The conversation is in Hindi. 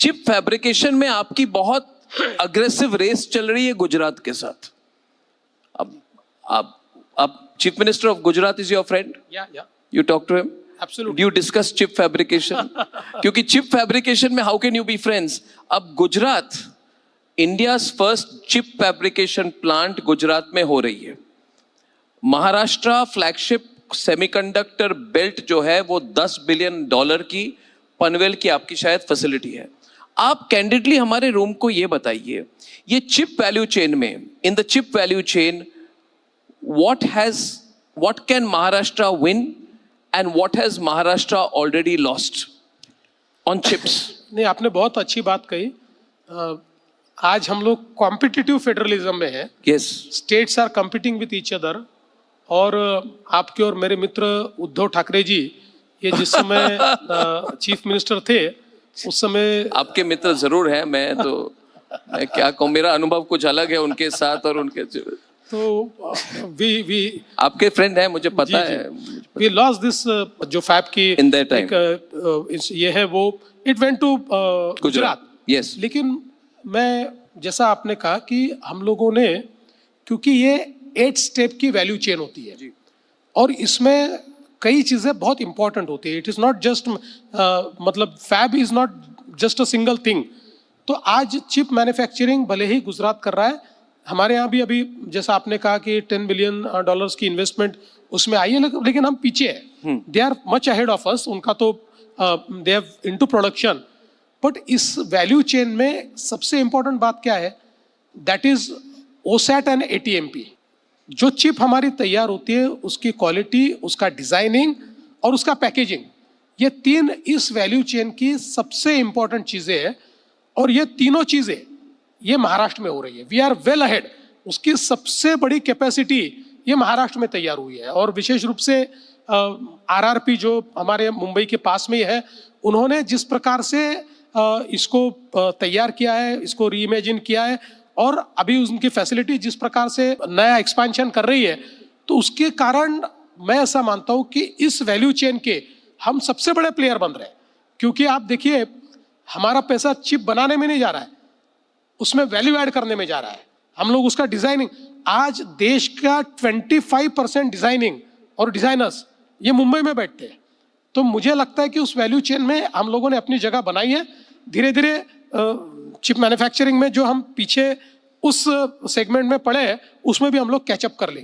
चिप फैब्रिकेशन में आपकी बहुत अग्रेसिव रेस चल रही है गुजरात के साथ। अब chief minister of Gujarat is your friend? You talk to him? Absolutely. Do you discuss chip fabrication? क्योंकि chip fabrication में how can you be friends? अब Gujarat, India's first chip fabrication plant Gujarat में हो रही है। महाराष्ट्र फ्लैगशिप सेमीकंडक्टर बेल्ट जो है वो $10 बिलियन की पनवेल की आपकी शायद फैसिलिटी है। आप कैंडिडली हमारे रूम को ये बताइए, ये चिप वैल्यू चेन में, in the chip value chain, what can Maharashtra win and what has Maharashtra already lost on chips? नहीं, आपने बहुत अच्छी बात कही। आज हम लोग कॉम्पिटिटिव फेडरलिज्म में हैं। Yes. States are competing with each other. और आपके और मेरे मित्र उद्धव ठाकरे जी, ये जिस समय चीफ मिनिस्टर थे उस समय। आपके मित्र जरूर हैं, मैं क्या कहूँ, मेरा अनुभव कुछ अलग है उनके साथ और उनके। तो वी आपके फ्रेंड हैं, मुझे पता है। वी लॉस्ट दिस जो फैब की इन दैट टाइम ये है वो it went to Gujarat. Yes. लेकिन मैं, जैसा आपने कहा कि हम लोगों ने, क्योंकि ये 8 स्टेप की वैल्यू चेन होती है जी, और इसमें कई चीजें बहुत इंपॉर्टेंट होती है। इट इज नॉट जस्ट मतलब fab is not just a single thing. तो आज चिप मैन्युफैक्चरिंग भले ही गुजरात कर रहा है, हमारे यहाँ भी अभी जैसा आपने कहा कि $10 बिलियन की इन्वेस्टमेंट उसमें आई है, लेकिन हम पीछे हैं। They are much ahead of us. उनका तो they have into production. But इस वैल्यू चेन में सबसे इंपॉर्टेंट बात क्या है? That is OSAT and ATMP। जो चिप हमारी तैयार होती है उसकी क्वालिटी, उसका डिजाइनिंग और उसका पैकेजिंग, ये 3 इस वैल्यू चेन की सबसे इंपॉर्टेंट चीजें हैं। और ये तीनों चीजें ये महाराष्ट्र में हो रही है। We are well ahead. उसकी सबसे बड़ी कैपेसिटी ये महाराष्ट्र में तैयार हुई है। और विशेष रूप से RRP जो हमारे मुंबई के पास में ही है, उन्होंने जिस प्रकार से इसको तैयार किया है, इसको रीइमेजिन किया है, और अभी उनकी फैसिलिटी जिस प्रकार से नया एक्सपेंशन कर रही है, तो उसके कारण मैं ऐसा मानता हूं कि इस वैल्यू चेन के हम सबसे बड़े प्लेयर बन रहे हैं। क्योंकि आप देखिए, हमारा पैसा चिप बनाने में नहीं जा रहा है, उसमें वैल्यू ऐड करने में जा रहा है। हम लोग उसका डिजाइनिंग, आज देश का 25% डिजाइनिंग और डिजाइनर्स ये मुंबई में बैठते हैं। तो मुझे लगता है कि उस वैल्यू चेन में हम लोगों ने अपनी जगह बनाई है। धीरे धीरे चिप मैन्युफैक्चरिंग में जो हम पीछे उस सेगमेंट में पड़े हैं, उसमें भी हम लोग कैचअप कर लेंगे।